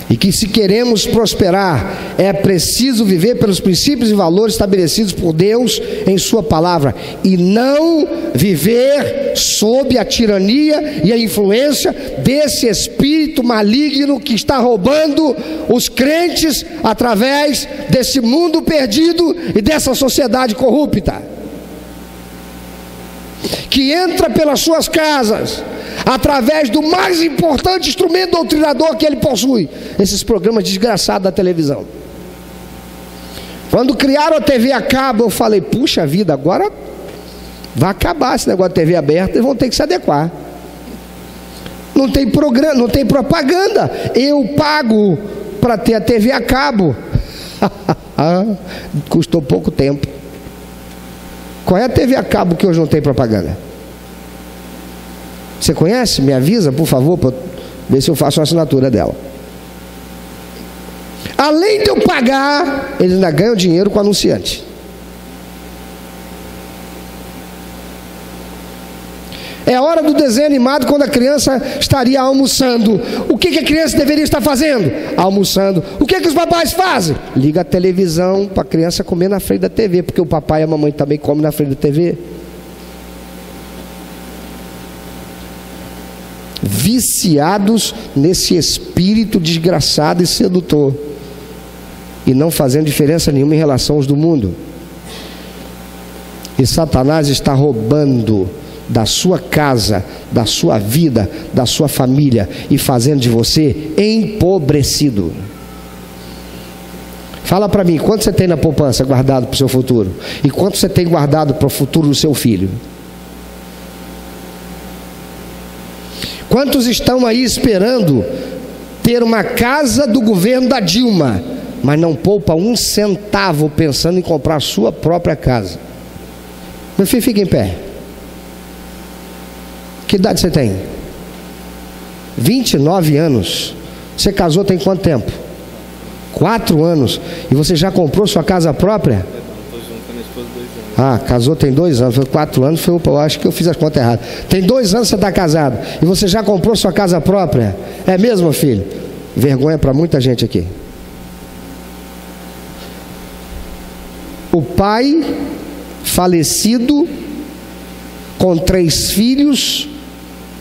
E que se queremos prosperar, é preciso viver pelos princípios e valores estabelecidos por Deus em sua palavra, e não viver sob a tirania e a influência desse espírito maligno que está roubando os crentes através desse mundo perdido e dessa sociedade corrupta, que entra pelas suas casas através do mais importante instrumento doutrinador que ele possui, esses programas desgraçados da televisão. Quando criaram a TV a cabo, eu falei, puxa vida, agora vai acabar esse negócio de TV aberta, eles vão ter que se adequar. Não tem programa, não tem propaganda, eu pago para ter a TV a cabo. Custou pouco tempo. Qual é a TV a cabo que hoje não tem propaganda? Você conhece? Me avisa, por favor, para ver se eu faço uma assinatura dela. Além de eu pagar, eles ainda ganham dinheiro com o anunciante. É hora do desenho animado quando a criança estaria almoçando. O que a criança deveria estar fazendo? Almoçando. O que os papais fazem? Liga a televisão para a criança comer na frente da TV, porque o papai e a mamãe também comem na frente da TV. Viciados nesse espírito desgraçado e sedutor, e não fazendo diferença nenhuma em relação aos do mundo. E Satanás está roubando da sua casa, da sua vida, da sua família, e fazendo de você empobrecido. Fala para mim, quanto você tem na poupança guardado para o seu futuro? E quanto você tem guardado para o futuro do seu filho? Quantos estão aí esperando ter uma casa do governo da Dilma, mas não poupa um centavo pensando em comprar a sua própria casa? Meu filho, fica em pé. Que idade você tem? 29 anos. Você casou tem quanto tempo? 4 anos. E você já comprou sua casa própria? Ah, casou tem 2 anos, foi 4 anos, eu acho que eu fiz as contas erradas. Tem 2 anos que você está casado e você já comprou sua casa própria? É mesmo, filho? Vergonha para muita gente aqui. O pai falecido, com 3 filhos,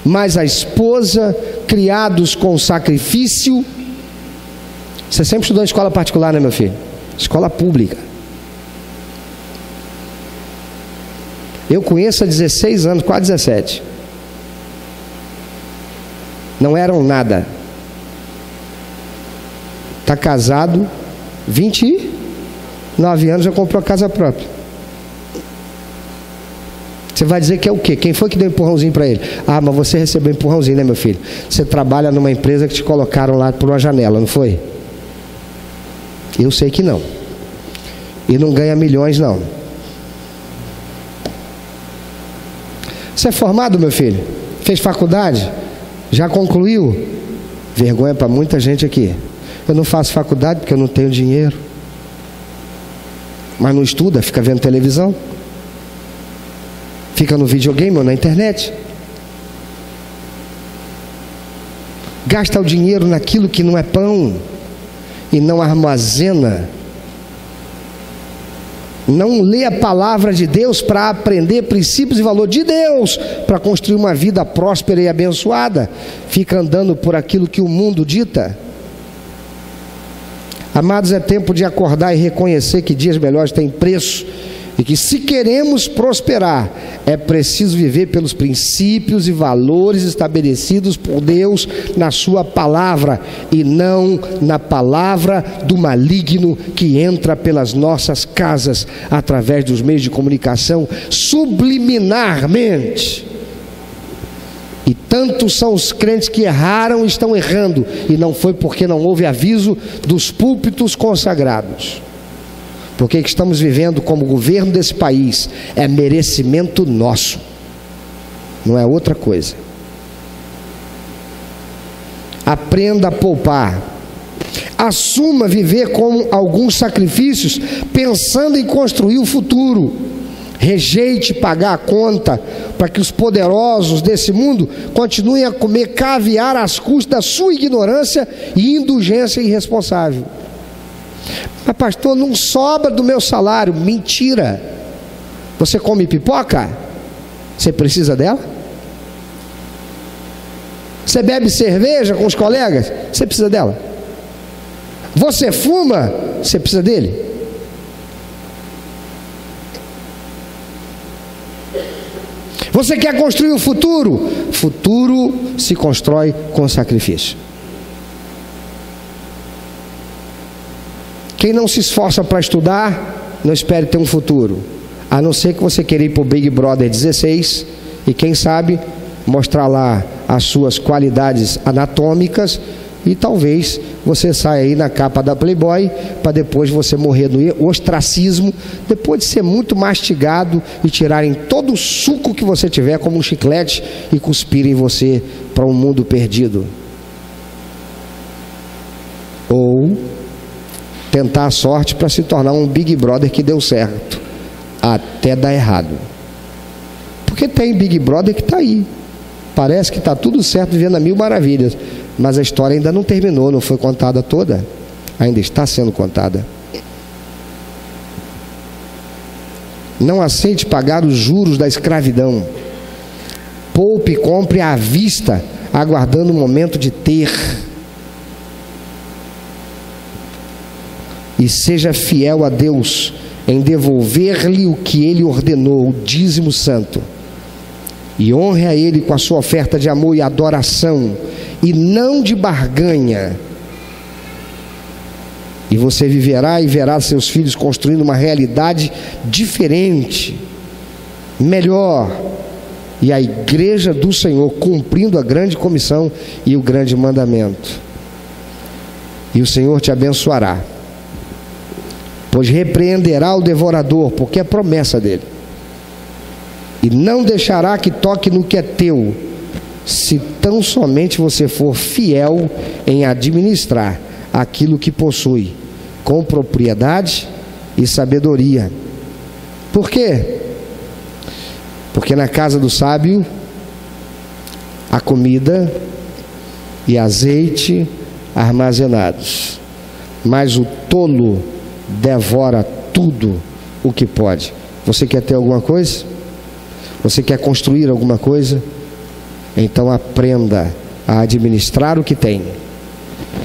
mais a esposa, criados com sacrifício. Você sempre estudou em escola particular, né, meu filho? Escola pública. Eu conheço há 16 anos, quase 17. Não eram nada. Está casado, 29 anos, já comprou a casa própria. Você vai dizer que é o quê? Quem foi que deu empurrãozinho para ele? Ah, mas você recebeu empurrãozinho, né, meu filho? Você trabalha numa empresa que te colocaram lá por uma janela, não foi? Eu sei que não. E não ganha milhões, não. Você é formado, meu filho? Fez faculdade? Já concluiu? Vergonha para muita gente aqui. Eu não faço faculdade porque eu não tenho dinheiro. Mas não estuda, fica vendo televisão, fica no videogame ou na internet. Gasta o dinheiro naquilo que não é pão e não armazena. Não lê a palavra de Deus para aprender princípios e valores de Deus, para construir uma vida próspera e abençoada. Fica andando por aquilo que o mundo dita. Amados, é tempo de acordar e reconhecer que dias melhores têm preço, e que se queremos prosperar, é preciso viver pelos princípios e valores estabelecidos por Deus na sua palavra, e não na palavra do maligno que entra pelas nossas casas, através dos meios de comunicação, subliminarmente. E tantos são os crentes que erraram e estão errando, e não foi porque não houve aviso dos púlpitos consagrados. Porque o que estamos vivendo como governo desse país é merecimento nosso, não é outra coisa. Aprenda a poupar. Assuma viver com alguns sacrifícios, pensando em construir o futuro. Rejeite pagar a conta para que os poderosos desse mundo continuem a comer caviar às custas da sua ignorância e indulgência irresponsável. Mas pastor, não sobra do meu salário. Mentira. Você come pipoca? Você precisa dela? Você bebe cerveja com os colegas? Você precisa dela? Você fuma? Você precisa dele? Você quer construir um futuro? Futuro se constrói com sacrifício. Quem não se esforça para estudar, não espere ter um futuro, a não ser que você queira ir para o Big Brother 16 e quem sabe mostrar lá as suas qualidades anatômicas e talvez você saia aí na capa da Playboy para depois você morrer no ostracismo, depois de ser muito mastigado e tirarem todo o suco que você tiver como um chiclete e cuspirem você para um mundo perdido. Ou tentar a sorte para se tornar um Big Brother que deu certo, até dar errado. Porque tem Big Brother que está aí, parece que está tudo certo, vivendo a mil maravilhas, mas a história ainda não terminou, não foi contada toda, ainda está sendo contada. Não aceite pagar os juros da escravidão. Poupe e compre à vista, aguardando o momento de ter. E seja fiel a Deus em devolver-lhe o que Ele ordenou, o dízimo santo. E honre a Ele com a sua oferta de amor e adoração, e não de barganha. E você viverá e verá seus filhos construindo uma realidade diferente, melhor, e a igreja do Senhor cumprindo a grande comissão e o grande mandamento. E o Senhor te abençoará, pois repreenderá o devorador, porque é promessa dele, e não deixará que toque no que é teu, se tão somente você for fiel em administrar aquilo que possui, com propriedade e sabedoria. Por quê? Porque na casa do sábio há comida e azeite armazenados, mas o tolo devora tudo o que pode. Você quer ter alguma coisa? Você quer construir alguma coisa? Então aprenda a administrar o que tem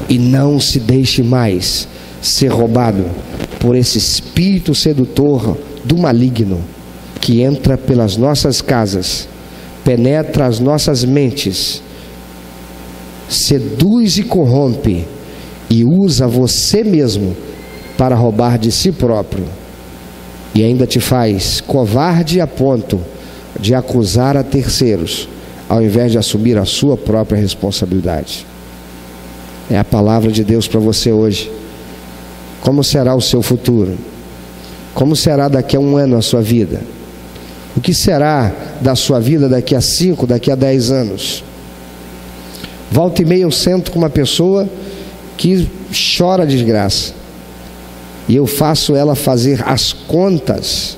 e não se deixe mais ser roubado por esse espírito sedutor do maligno que entra pelas nossas casas, penetra as nossas mentes, seduz e corrompe e usa você mesmo para roubar de si próprio, e ainda te faz covarde a ponto de acusar a terceiros, ao invés de assumir a sua própria responsabilidade. É a palavra de Deus para você hoje. Como será o seu futuro? Como será daqui a um ano a sua vida? O que será da sua vida daqui a 5, daqui a 10 anos? Volta e meia eu sento com uma pessoa que chora desgraça, e eu faço ela fazer as contas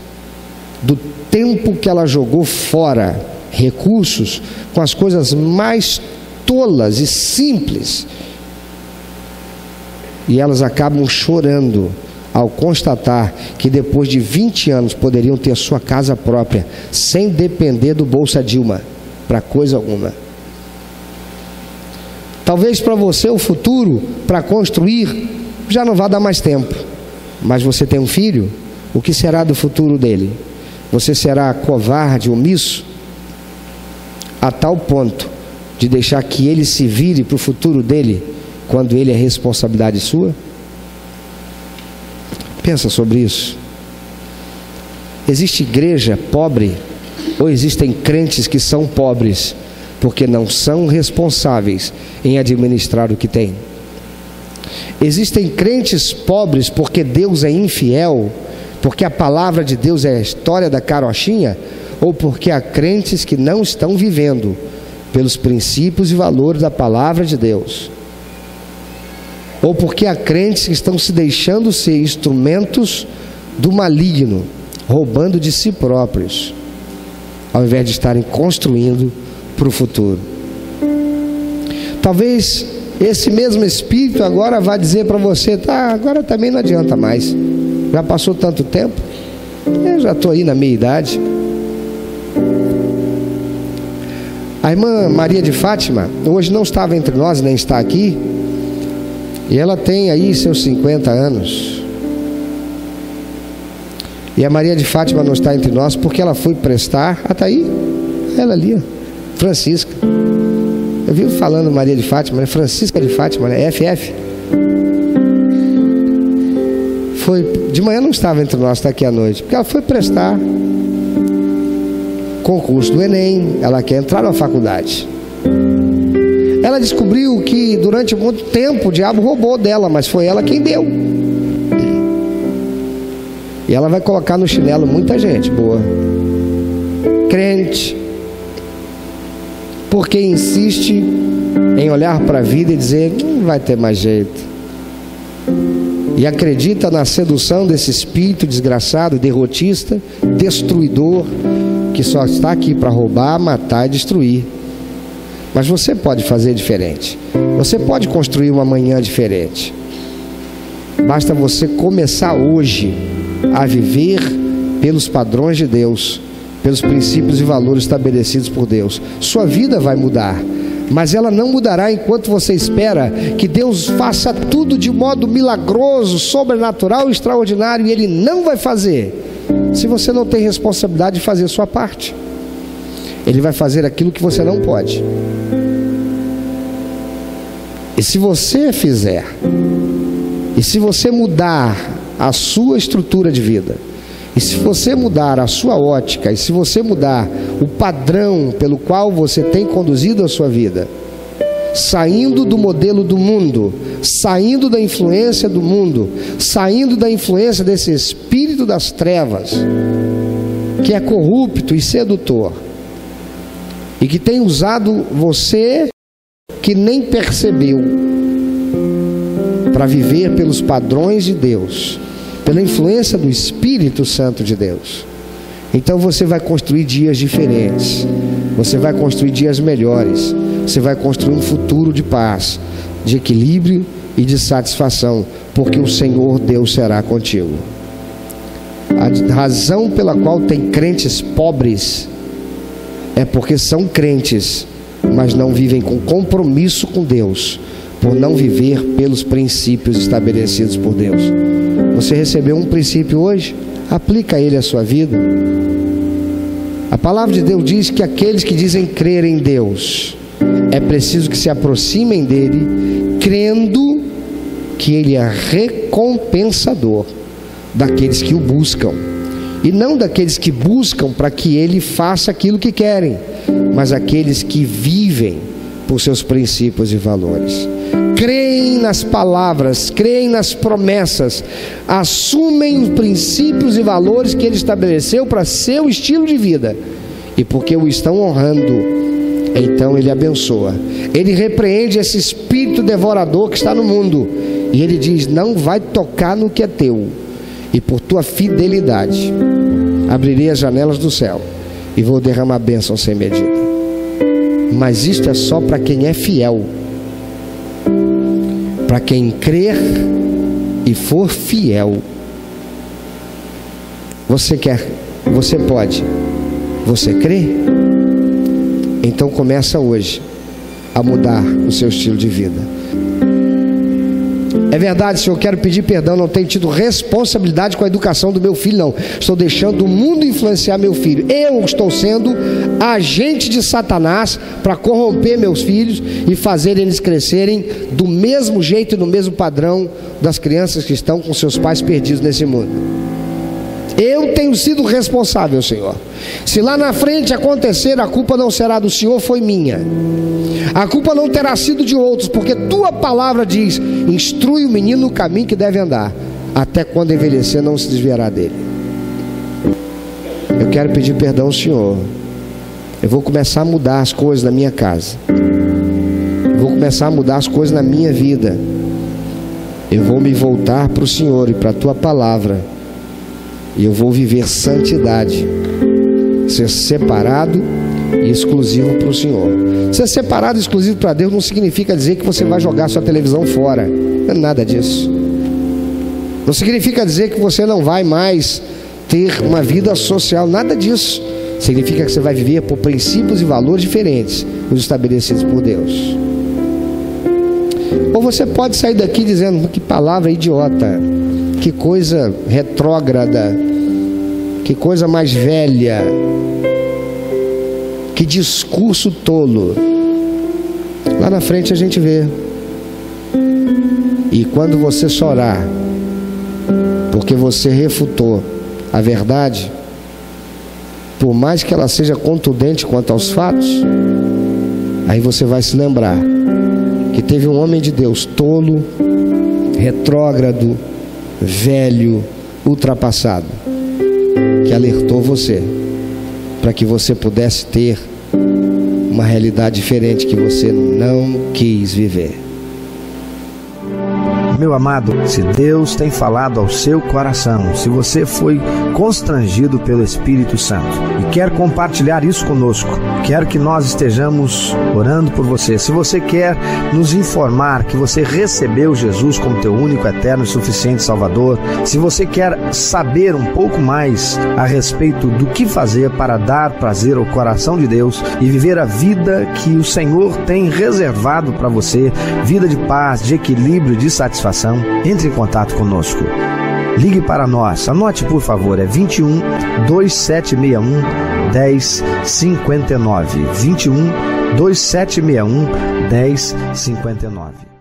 do tempo que ela jogou fora, recursos, com as coisas mais tolas e simples, e elas acabam chorando ao constatar que depois de 20 anos poderiam ter sua casa própria, sem depender do Bolsa Dilma para coisa alguma. Talvez para você o futuro, para construir, já não vai dar mais tempo. Mas você tem um filho, o que será do futuro dele? Você será covarde, omisso, a tal ponto de deixar que ele se vire para o futuro dele, quando ele é responsabilidade sua? Pensa sobre isso. Existe igreja pobre, ou existem crentes que são pobres, porque não são responsáveis em administrar o que têm? Existem crentes pobres porque Deus é infiel, porque a palavra de Deus é a história da carochinha, ou porque há crentes que não estão vivendo pelos princípios e valores da palavra de Deus? ou porque há crentes que estão se deixando ser instrumentos do maligno, roubando de si próprios, ao invés de estarem construindo para o futuro. Talvez esse mesmo Espírito agora vá dizer para você: tá, agora também não adianta mais, já passou tanto tempo, eu já estou aí na meia idade. A irmã Maria de Fátima hoje não estava entre nós, nem está aqui, e ela tem aí seus 50 anos. E a Maria de Fátima não está entre nós porque ela foi prestar. Ah, está aí? Ela ali, ó, Francisca. Eu vi falando Maria de Fátima, né? Francisca de Fátima, né? FF. Foi, de manhã não estava entre nós, está aqui à noite, porque ela foi prestar concurso do Enem, ela quer entrar na faculdade. Ela descobriu que durante muito tempo o diabo roubou dela, mas foi ela quem deu. E ela vai colocar no chinelo muita gente boa, crente, porque insiste em olhar para a vida e dizer: não vai ter mais jeito. E acredita na sedução desse espírito desgraçado, derrotista, destruidor, que só está aqui para roubar, matar e destruir. Mas você pode fazer diferente. Você pode construir uma manhã diferente. Basta você começar hoje a viver pelos padrões de Deus, pelos princípios e valores estabelecidos por Deus. Sua vida vai mudar, mas ela não mudará enquanto você espera que Deus faça tudo de modo milagroso, sobrenatural, extraordinário. E Ele não vai fazer se você não tem responsabilidade de fazer a sua parte. Ele vai fazer aquilo que você não pode. E se você fizer, e se você mudar a sua estrutura de vida, e se você mudar a sua ótica, e se você mudar o padrão pelo qual você tem conduzido a sua vida, saindo do modelo do mundo, saindo da influência do mundo, saindo da influência desse espírito das trevas, que é corrupto e sedutor, e que tem usado você que nem percebeu, para viver pelos padrões de Deus, pela influência do Espírito Santo de Deus, então você vai construir dias diferentes, você vai construir dias melhores, você vai construir um futuro de paz, de equilíbrio e de satisfação, porque o Senhor Deus será contigo. A razão pela qual tem crentes pobres é porque são crentes, mas não vivem com compromisso com Deus, por não viver pelos princípios estabelecidos por Deus. Você recebeu um princípio hoje? Aplica ele à sua vida. A palavra de Deus diz que aqueles que dizem crer em Deus, é preciso que se aproximem dele, crendo que ele é recompensador daqueles que o buscam, e não daqueles que buscam para que ele faça aquilo que querem, mas aqueles que vivem por seus princípios e valores. Creem nas palavras, creem nas promessas, assumem os princípios e valores que ele estabeleceu para seu estilo de vida, e porque o estão honrando, então ele abençoa, ele repreende esse espírito devorador que está no mundo, e ele diz: não vai tocar no que é teu, e por tua fidelidade abrirei as janelas do céu e vou derramar bênção sem medida. Mas isto é só para quem é fiel, para quem crer e for fiel. Você quer, você pode, você crê? Então começa hoje a mudar o seu estilo de vida. É verdade, Senhor, quero pedir perdão, não tenho tido responsabilidade com a educação do meu filho, não. Estou deixando o mundo influenciar meu filho. Eu estou sendo agente de Satanás para corromper meus filhos e fazer eles crescerem do mesmo jeito e no mesmo padrão das crianças que estão com seus pais perdidos nesse mundo. Eu tenho sido responsável, Senhor. Se lá na frente acontecer, a culpa não será do Senhor, foi minha. A culpa não terá sido de outros, porque tua palavra diz: instrui o menino no caminho que deve andar, até quando envelhecer não se desviará dele. Eu quero pedir perdão ao Senhor. Eu vou começar a mudar as coisas na minha casa, eu vou começar a mudar as coisas na minha vida, eu vou me voltar para o Senhor e para a Tua palavra, e eu vou viver santidade, ser separado e exclusivo para o Senhor. Ser separado e exclusivo para Deus não significa dizer que você vai jogar sua televisão fora, não é nada disso. Não significa dizer que você não vai mais ter uma vida social, nada disso. Significa que você vai viver por princípios e valores diferentes, os estabelecidos por Deus. Ou você pode sair daqui dizendo: que palavra idiota, que coisa retrógrada, que coisa mais velha, que discurso tolo. Lá na frente a gente vê. E quando você chorar porque você refutou a verdade, por mais que ela seja contundente quanto aos fatos, aí você vai se lembrar que teve um homem de Deus tolo, retrógrado, velho, ultrapassado, que alertou você para que você pudesse ter uma realidade diferente que você não quis viver. Meu amado, se Deus tem falado ao seu coração, se você foi constrangido pelo Espírito Santo e quer compartilhar isso conosco, quero que nós estejamos orando por você. Se você quer nos informar que você recebeu Jesus como teu único, eterno e suficiente Salvador, se você quer saber um pouco mais a respeito do que fazer para dar prazer ao coração de Deus e viver a vida que o Senhor tem reservado para você, vida de paz, de equilíbrio, de satisfação, entre em contato conosco. Ligue para nós, anote por favor, é 21 2761 1059, 21 2761 1059.